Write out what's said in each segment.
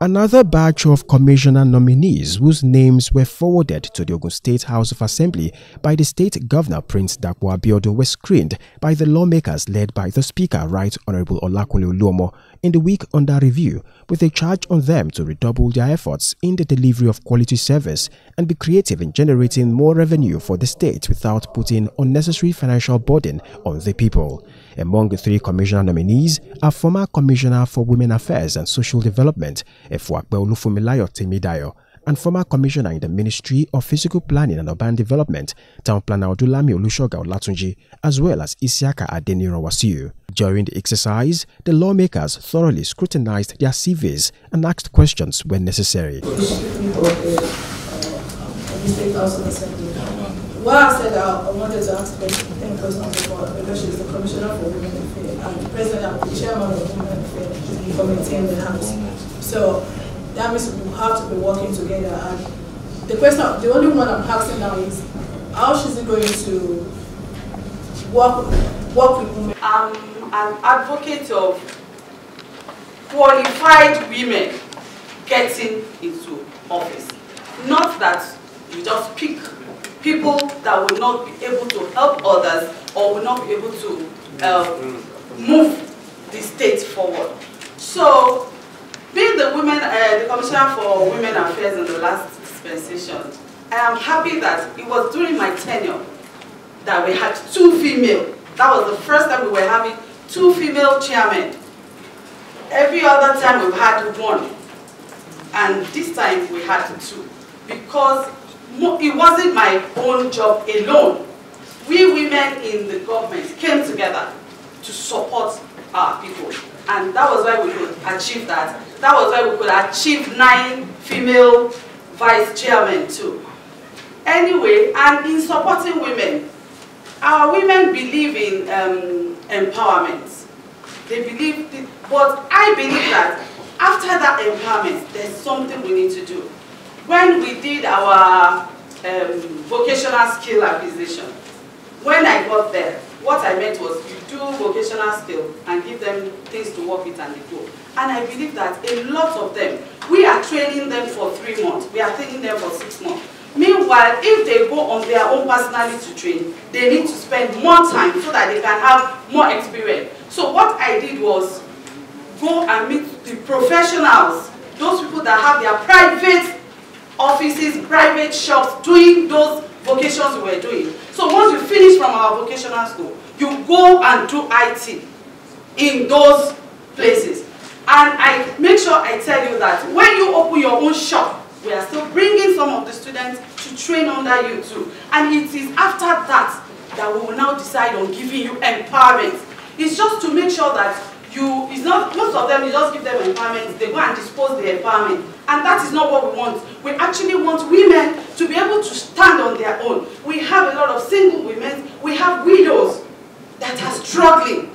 Another batch of commissioner nominees whose names were forwarded to the Ogun State House of Assembly by the state governor Prince Dapo Abiodun were screened by the lawmakers led by the Speaker, Right Honorable Olakunle Oluomo, in the week under review, with a charge on them to redouble their efforts in the delivery of quality service and be creative in generating more revenue for the state without putting unnecessary financial burden on the people. Among the three commissioner nominees are former Commissioner for Women Affairs and Social Development, Efuakpe Olufunmilayo Temidayo, and former Commissioner in the Ministry of Physical Planning and Urban Development, Town Planner Odulami Olusoga Olatunji, as well as Isiaka Adeniran Wasiu. During the exercise, the lawmakers thoroughly scrutinized their CVs and asked questions when necessary. Well, I said I wanted to ask any questions about because she's the Commissioner for Women Affairs and the President and the Chairman of Women Affairs Committee in the House. So that means we have to be working together. And the question, the only one I'm asking now is how she's going to work with women. I'm an advocate of qualified women getting into office, not that you just pick people that will not be able to help others or will not be able to move the state forward. So, being the Commissioner for Women Affairs in the last dispensation, I am happy that it was during my tenure that we had 2 female. That was the first time we were having 2 female chairmen. Every other time we've had 1, and this time we had 2, because it wasn't my own job alone. We women in the government came together to support our people. And that was why we could achieve that. That was why we could achieve 9 female vice chairmen too. Anyway, and in supporting women, our women believe in empowerment. They believe, but I believe that after that empowerment, there's something we need to do. When we did our vocational skill acquisition, when I got there, what I meant was you do vocational skill and give them things to work with and they go. And I believe that a lot of them, we are training them for 3 months, we are training them for 6 months. Meanwhile, if they go on their own personally to train, they need to spend more time so that they can have more experience. So what I did was go and meet the professionals, those people that have their private offices, private shops, doing those vocations we were doing. So once you finish from our vocational school, you go and do IT in those places. And I make sure I tell you that when you open your own shop, we are still bringing some of the students to train under you too. And it is after that that we will now decide on giving you empowerment. It's just to make sure that it's not, most of them, you just give them empowerment, they go and dispose the empowerment. And that is not what we want. We actually want women to be able to stand on their own. We have a lot of single women, we have widows that are struggling.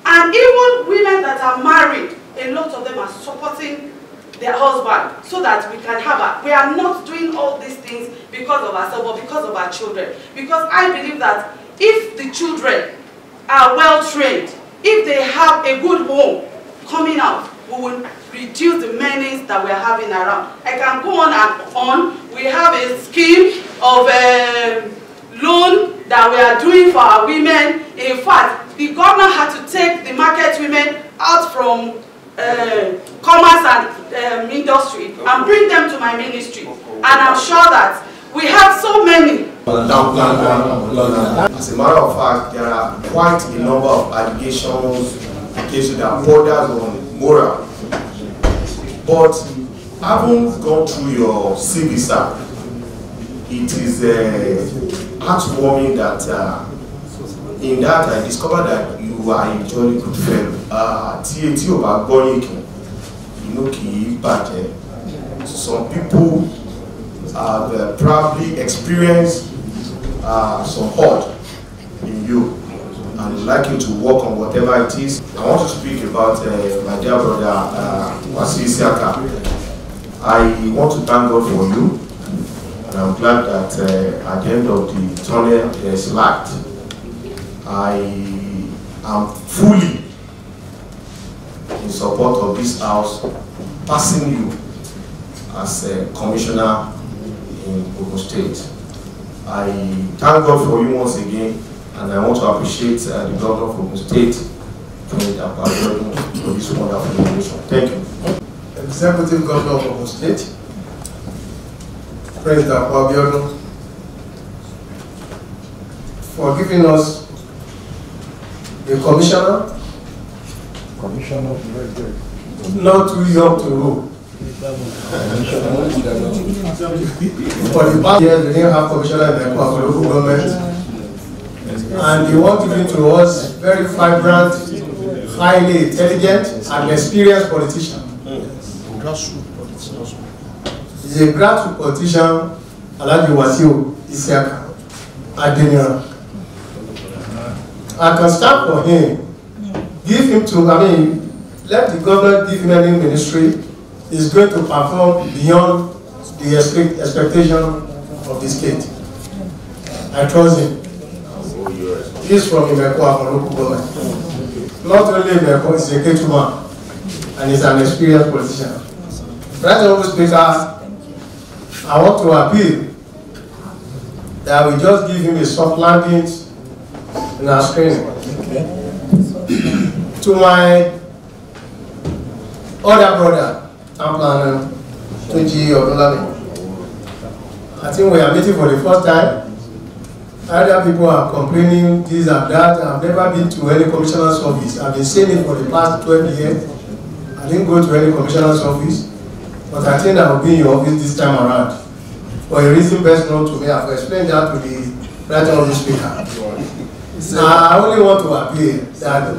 And even women that are married, a lot of them are supporting their husband so that we can have we are not doing all these things because of ourselves, but because of our children. Because I believe that if the children are well trained, if they have a good home coming out, we will reduce the menace that we are having around. I can go on and on. We have a scheme of loan that we are doing for our women. In fact, the governor had to take the market women out from commerce and industry and bring them to my ministry. And I'm sure that we have so many. As a matter of fact, there are quite a number of allegations that borders on moral. But having gone through your CV, sir, it is heartwarming that in that I discovered that you are a jolly good fellow. Some people have probably experienced some hurt in you, and I'd like you to work on whatever it is. I want to speak about my dear brother Wasiu Isiaka. I want to thank God for you, and I'm glad that at the end of the tunnel there is light. I am fully in support of this house, passing you as a commissioner in Ogun State. I thank God for you once again, and I want to appreciate the governor of Ogun State for this wonderful nomination. Thank you. Executive Governor of Ogun State, President Dapo Abiodun, for giving us a commissioner not too young to rule. For the past years, we didn't have commissioner in the local government, and the one given to us very vibrant, highly intelligent, and experienced politician. He's a grassroots politician, Alhaji Wasiu Isiaka Adeniran. I can stand for him. Give him to, let the government give him any ministry. He's going to perform beyond the expectation of the state. I trust him. He's from Imekwa, from local government. Not only Imekwa, he's a great man, and he's an experienced politician. President Speaker, I want to appeal that we just give him a soft landing in our screening. To my other brother, Amplan Tunji Odolami, I think we are meeting for the first time. Other people are complaining this and that. I've never been to any commissioner's office. I've been saying it for the past 12 years. I didn't go to any commissioner's office, but I think I will be in your office this time around. For a reason best known to me, I've explained that to the President of the Speaker. I only want to appeal that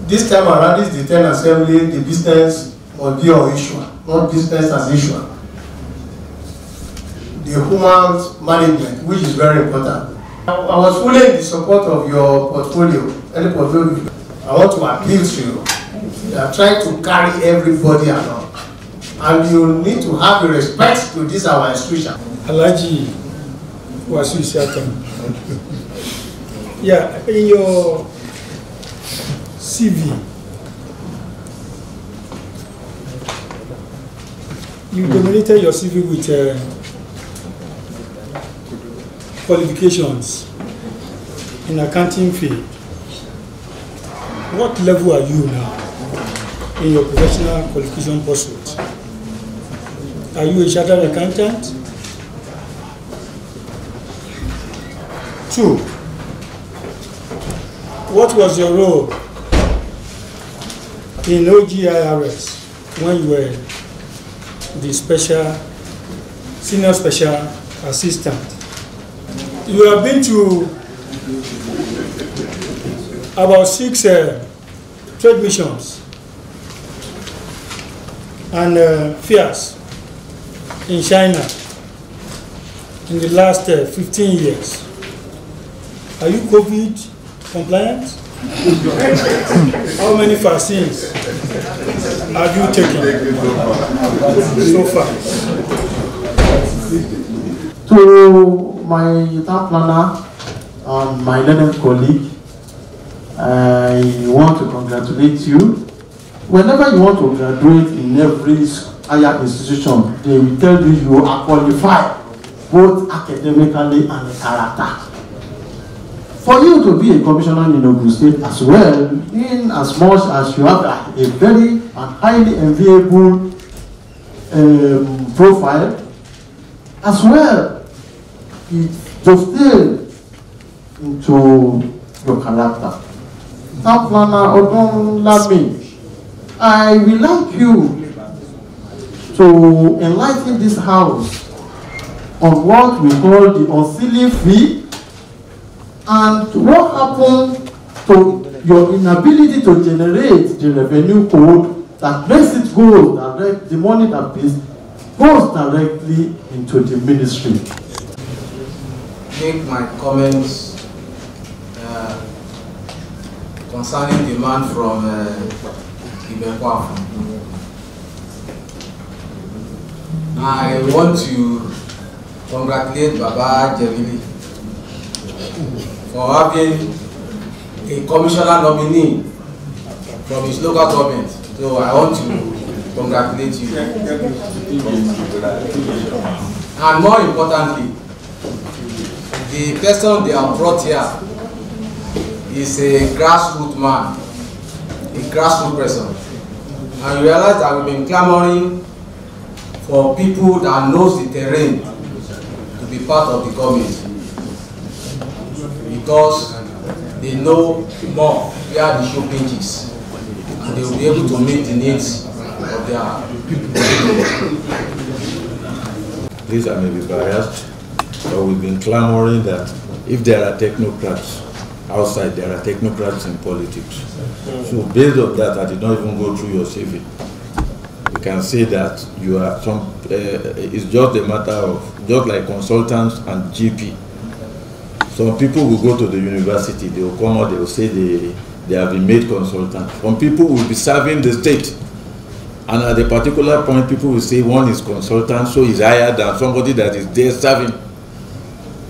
this time around, this the 10th assembly, the business must be on issue, not business as issue. The human management, which is very important. I was fully in the support of your portfolio, any portfolio. I want to appeal to you. You are trying to carry everybody along, and you need to have a respect to this our institution. Alhaji Wasiu Isiaka. Yeah, in your CV, you dominated your CV with qualifications in accounting field. What level are you now in your professional qualification pursuit? Are you a chartered accountant? 2. What was your role in OGIRS when you were the senior special assistant? You have been to about 6 trade missions and fairs in China in the last 15 years. Are you COVID compliant? How many vaccines have you taken so far? To my town planner and my learned colleague, I want to congratulate you. Whenever you want to graduate in every higher institution, they will tell you you are qualified both academically and in character. For you to be a commissioner in Ogun State as well, in as much as you have a very and highly enviable profile, as well, it dovetails into your character. Town planner Odunlami, I would like you to enlighten this house on what we call the ancillary fee and what happened to your inability to generate the revenue code that lets it go direct, the money that pays goes directly into the ministry. Make my comments concerning demand from Imekwa. I want to congratulate Baba Jelili for having a commissioner nominee from his local government. So I want to congratulate you. And more importantly, the person they have brought here is a grassroots man, a grassroots person. And you realize that we've been clamoring for people that knows the terrain to be part of the government, because they know more where the show pinches, and they will be able to meet the needs of their people. Please, I may be biased, but we've been clamoring that if there are technocrats outside, there are technocrats in politics. So based on that, I did not even go through your CV. You can say that you are it's just a matter of, just like consultants and GP. Some people will go to the university, they will come out, they will say they have been made consultants. Some people will be serving the state. And at a particular point, people will say one is consultant, so he's higher than somebody that is there serving.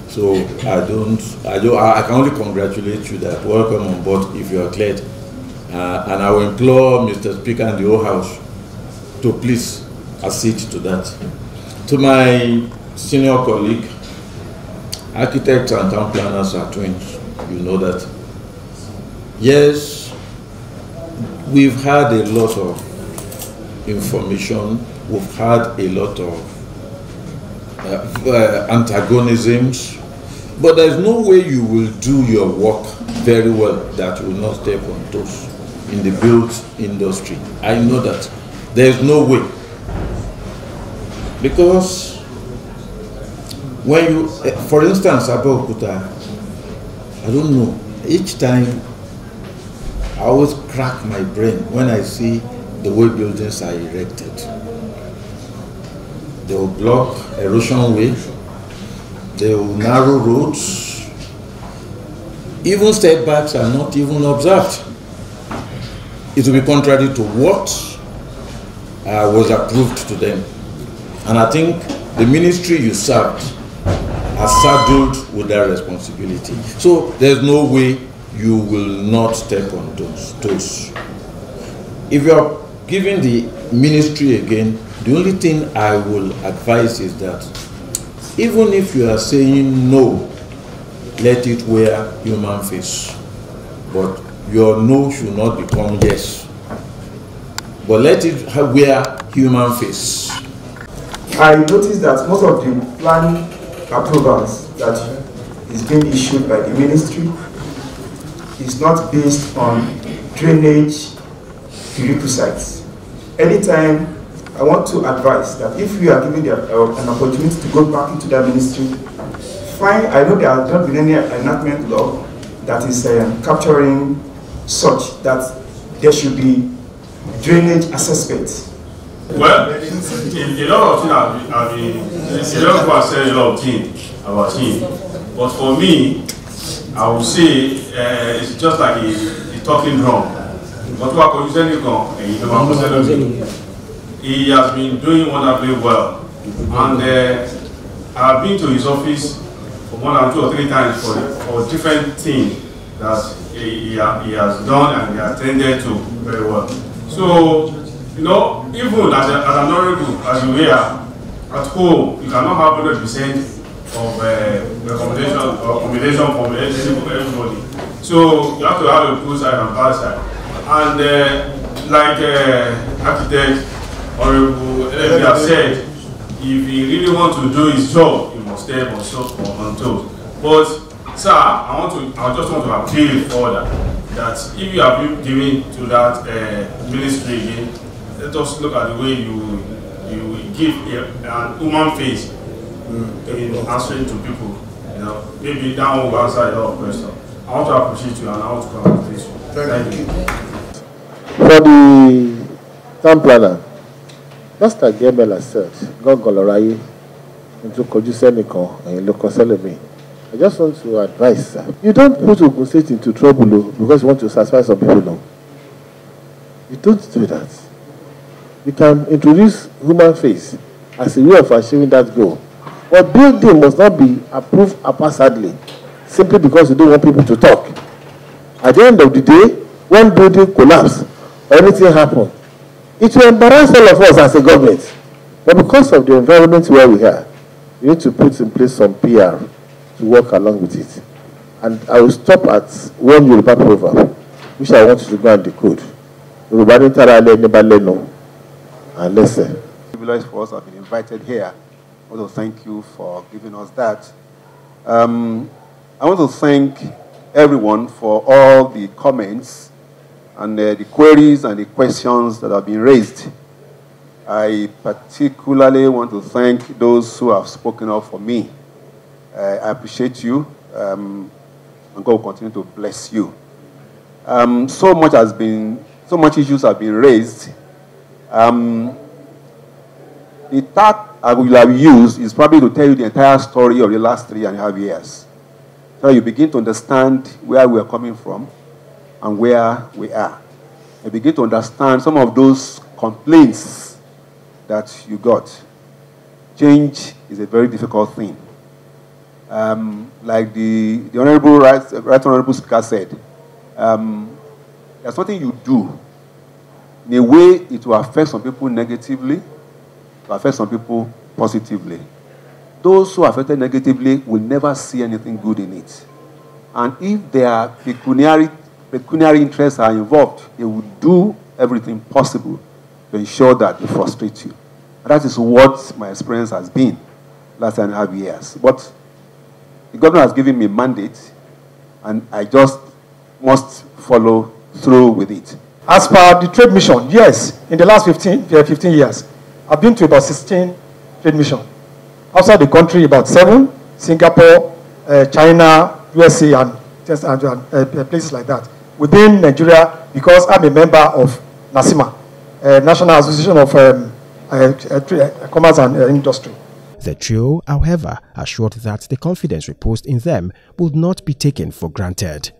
So I can only congratulate you that welcome on board if you are cleared. And I will implore Mr. Speaker and the whole House to please accede to that. To my senior colleague, architects and town planners are twins, you know that. Yes, we've had a lot of information, we've had a lot of antagonisms, but there's no way you will do your work very well that you will not step on toes in the built industry. I know that. There's no way. Because when you, for instance, Abeokuta, I don't know, each time I always crack my brain when I see the way buildings are erected. They will block erosion way, they will narrow roads, even setbacks are not even observed. It will be contrary to what was approved to them. And I think the ministry you served has saddled with that responsibility. So there's no way you will not step on those toes. If you are giving the ministry again, the only thing I will advise is that even if you are saying no, let it wear human face. But your no should not become yes. But let it wear human face. I noticed that most of the planning approvals that is being issued by the ministry is not based on drainage prerequisites. Anytime I want to advise that if you are given an opportunity to go back into that ministry, fine. I know there has not been any enactment law that is capturing such that there should be drainage assessment. Well, a lot of things have been, a lot of people have said a lot of things about him. But for me, I would say it's just like a talking drum. He has been doing wonderfully well. And I've been to his office for more than 2 or 3 times for different things that he has done and he has tended to very well. So, you know, even as an honorable, as you are at home, you cannot have 100% of recommendation from everybody. So you have to have a good side and bad side. And like architect Honorable has said, if he really wants to do his job, he must step on toes. But sir, I just want to appeal further that if you have been given to that ministry again, let us look at the way you give an human face in answering to people. You know, maybe that one will answer a lot of questions. I want to appreciate you and I want to congratulate you. Thank you. For the town planner, just like Gabriel has said, God Golorayi into Kojuseniko and local celebrate. I just want to advise, sir. You don't put Ogun State into trouble because you want to satisfy some people. No. You don't do that. You can introduce human face as a way of achieving that goal. But building must not be approved haphazardly simply because you don't want people to talk. At the end of the day, when building collapses or anything happens, It will embarrass all of us as a government. But because of the environment where we are, we need to put in place some PR to work along with it. And I will stop at one Yoruba proverb, which I want you to go and decode. Yoruba don't tell anybody no, and listen. Privileged for us to have been invited here. I want to thank you for giving us that. I want to thank everyone for all the comments and the queries and the questions that have been raised. I particularly want to thank those who have spoken up for me. I appreciate you, and God will continue to bless you. So much issues have been raised. The tact I will have used is probably to tell you the entire story of the last 3.5 years. So you begin to understand where we are coming from and where we are. You begin to understand some of those complaints that you got. Change is a very difficult thing. Like the Honorable Right Honorable Speaker said, there's something you do. In a way, it will affect some people negatively, it will affect some people positively. Those who are affected negatively will never see anything good in it. And if their pecuniary interests are involved, they will do everything possible to ensure that they frustrate you. And that is what my experience has been last 1.5 years. But the governor has given me a mandate, and I just must follow through with it. As per the trade mission, yes, in the last 15 years, I've been to about 16 trade missions. Outside the country, about 7, Singapore, China, USA, and places like that. Within Nigeria, because I'm a member of NASIMA, National Association of Commerce and Industry. The trio, however, assured that the confidence reposed in them would not be taken for granted.